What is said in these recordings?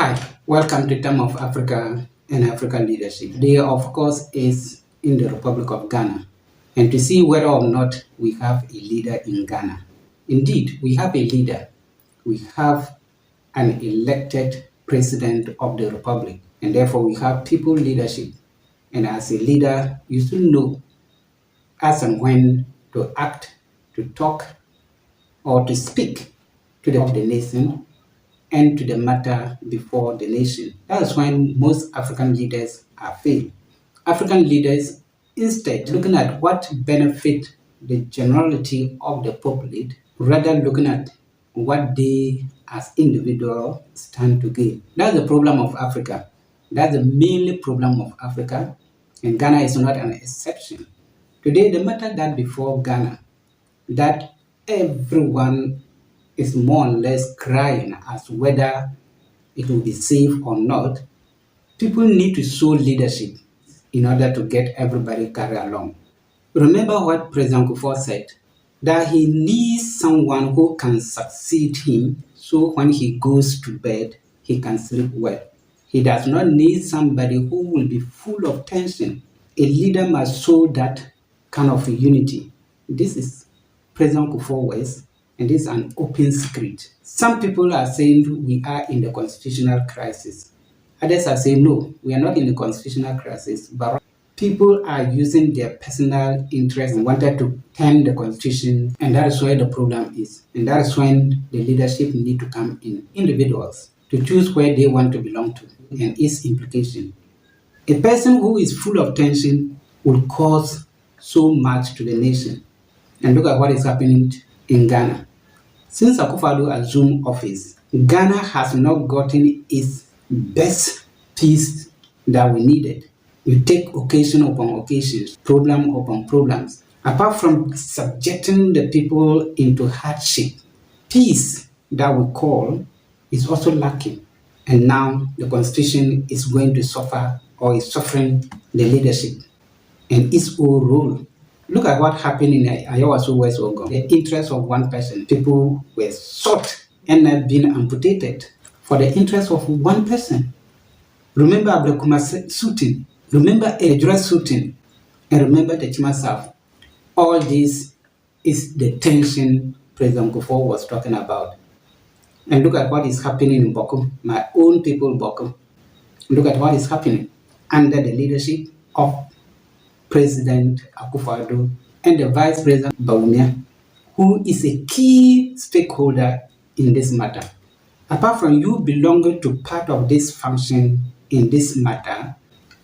Hi, welcome to Time of Africa and African Leadership. Today, of course, is in the Republic of Ghana, and to see whether or not we have a leader in Ghana. Indeed, we have a leader. We have an elected president of the Republic, and therefore we have people leadership. And as a leader, you should know as and when to act, to talk, or to speak to the nation and to the matter before the nation. That's why most African leaders are failed. African leaders, instead looking at what benefit the generality of the populate, rather looking at what they as individuals stand to gain. That's the problem of Africa. That's the mainly problem of Africa, and Ghana is not an exception. Today, the matter that before Ghana, that everyone is more or less crying as whether it will be safe or not, people need to show leadership in order to get everybody carried along. Remember what President Kufuor said, that he needs someone who can succeed him so when he goes to bed, he can sleep well. He does not need somebody who will be full of tension. A leader must show that kind of unity. This is President Kufuor West, and this is an open secret. Some people are saying we are in the constitutional crisis. Others are saying no, we are not in a constitutional crisis, but people are using their personal interest and wanted to turn the constitution, and that is where the problem is. And that is when the leadership need to come in, individuals, to choose where they want to belong to and its implication. A person who is full of tension will cause so much to the nation. And look at what is happening in Ghana. Since Akufo-Addo assumed office, Ghana has not gotten its best peace that we needed. You take occasion upon occasions, problem upon problems. Apart from subjecting the people into hardship, peace that we call is also lacking. And now the constitution is going to suffer or is suffering the leadership and its own role. Look at what happened in Ayawaso West Ogun. The interest of one person, people were shot and not being amputated for the interest of one person. Remember Ablekuma shooting, remember Ejura shooting, and remember the Chimasaf. All this is the tension President Kufuor was talking about. And look at what is happening in Bokum, my own people Bokum. Look at what is happening under the leadership of President Akufo-Addo and the Vice President Bawumia, who is a key stakeholder in this matter. Apart from you belonging to part of this function in this matter,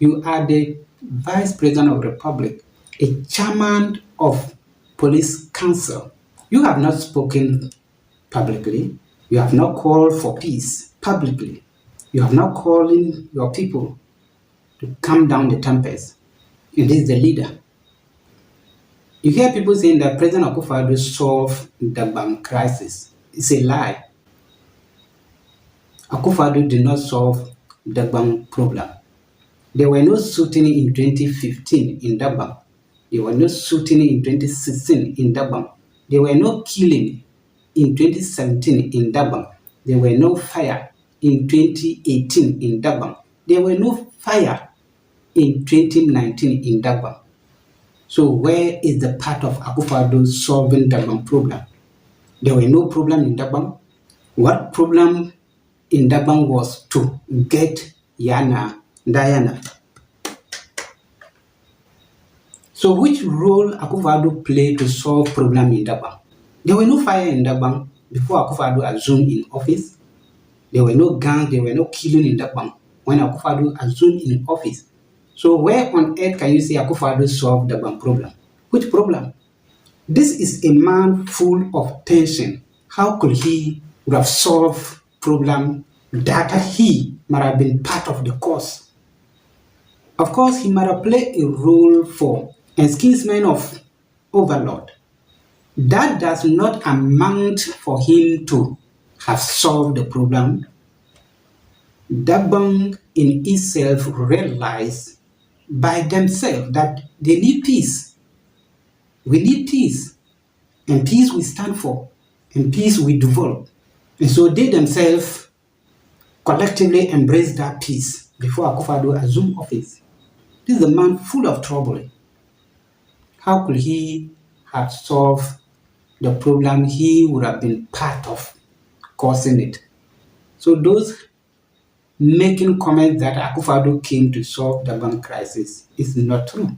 you are the Vice President of the Republic, a chairman of Police Council. You have not spoken publicly. You have not called for peace publicly. You have not called in your people to calm down the tempest. And this is the leader. You hear people saying that President Akufo-Addo solved the bank crisis. It's a lie. Akufo-Addo did not solve the bank problem. There were no shooting in 2015 in Dagbang. There were no shooting in 2016 in Dagbang. There were no killing in 2017 in Dagbang. There were no fire in 2018 in Dagbang. There were no fire in 2019 in Dagbang. So where is the part of Akufo-Addo solving Dagbang problem? There were no problem in Dagbang. What problem in Dagbang was to get Diana. So which role Akufo-Addo played to solve problem in Dagbang? There were no fire in Dagbang before Akufo-Addo assumed in office. There were no gangs, there were no killing in Dagbang when Akufo-Addo assumed in office. So where on earth can you say Akufo-Addo solved the Dagbang problem? Which problem? This is a man full of tension. How could he would have solved problem that he might have been part of the cause? Of course, he might have played a role for eskinsmen of overlord. That does not amount for him to have solved the problem. Dagbang in itself realized by themselves that they need peace. We need peace. And peace we stand for. And peace we develop. And so they themselves collectively embraced that peace before Akufo-Addo assumed office. This is a man full of trouble. How could he have solved the problem? He would have been part of causing it. So those making comments that Akufo-Addo came to solve the bank crisis is not true.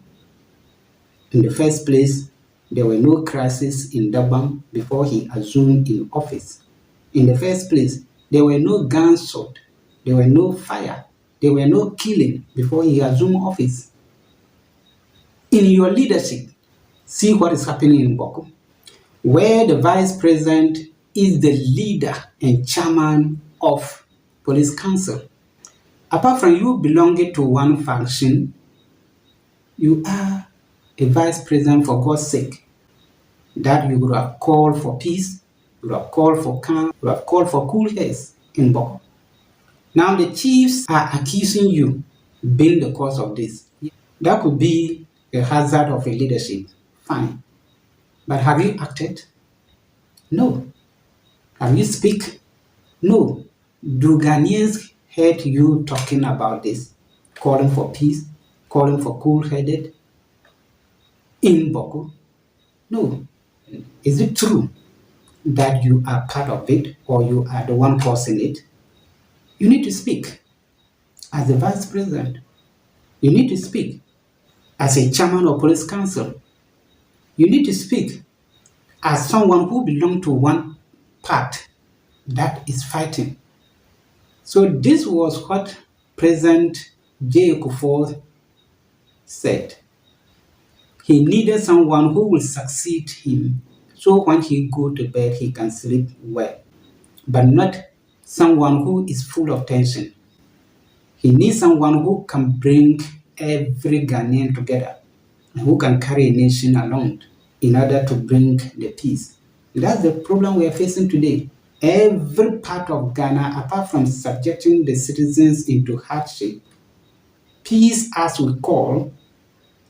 In the first place, there were no crises in Durban before he assumed in office. In the first place, there were no guns sold, there were no fire, there were no killing before he assumed office. In your leadership, see what is happening in Boko, where the vice president is the leader and chairman of police council. Apart from you belonging to one faction, you are a vice president for God's sake. That you would have called for peace, you would have called for calm, you would have called for cool heads in Boko. Now the chiefs are accusing you being the cause of this. That could be a hazard of a leadership, fine. But have you acted? No. Have you speak? No. Do Ghanaians heard you talking about this, calling for peace, calling for cool-headed in Boko? No. Is it true that you are part of it or you are the one causing it? You need to speak as the vice president. You need to speak as a chairman of police council. You need to speak as someone who belongs to one part that is fighting. So this was what President J. Kufuor said. He needed someone who will succeed him, so when he go to bed, he can sleep well, but not someone who is full of tension. He needs someone who can bring every Ghanaian together and who can carry a nation along in order to bring the peace. That's the problem we are facing today. Every part of Ghana, apart from subjecting the citizens into hardship, peace as we call,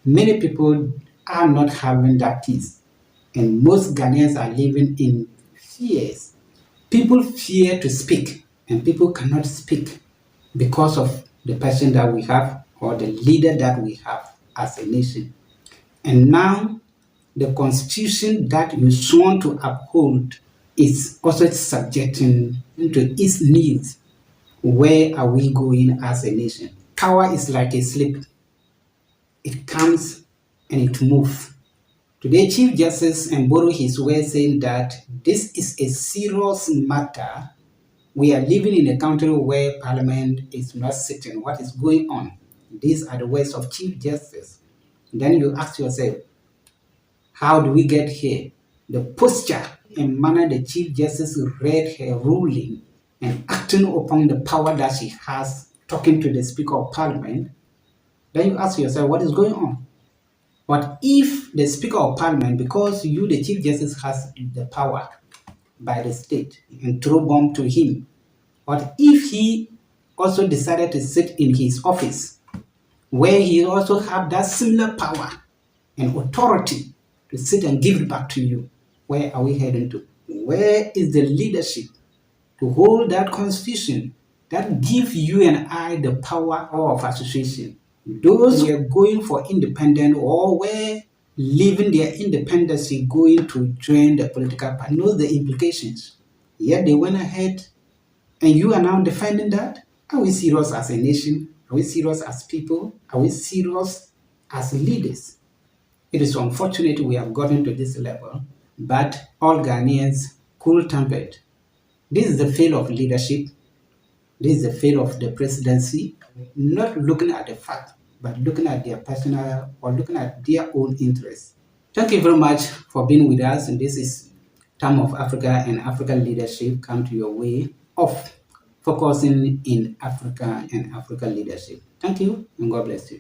many people are not having that peace. And most Ghanaians are living in fears. People fear to speak, and people cannot speak because of the person that we have or the leader that we have as a nation. And now, the constitution that you sworn to uphold is also subjecting to its needs. Where are we going as a nation? Power is like a slip. It comes and it moves. Today, Chief Justice Mboro his way saying that this is a serious matter. We are living in a country where Parliament is not sitting. What is going on? These are the words of Chief Justice. Then you ask yourself, how do we get here? The posture and manner the Chief Justice read her ruling and acting upon the power that she has, talking to the Speaker of Parliament, then you ask yourself, what is going on? But if the Speaker of Parliament, because you, the Chief Justice, has the power by the state and throw bomb to him, but if he also decided to sit in his office, where he also have that similar power and authority to sit and give it back to you, where are we heading to? Where is the leadership to hold that constitution that gives you and I the power of association? Those who are going for independence or were leaving their independence going to join the political party know the implications. Yet they went ahead, and you are now defending that? Are we serious as a nation? Are we serious as people? Are we serious as leaders? It is unfortunate we have gotten to this level, but all Ghanaians cool-tempered. This is the fail of leadership. This is the fail of the presidency, not looking at the fact, but looking at their personal or looking at their own interests. Thank you very much for being with us. And this is Time of Africa and African Leadership come to your way of focusing in Africa and African leadership. Thank you, and God bless you.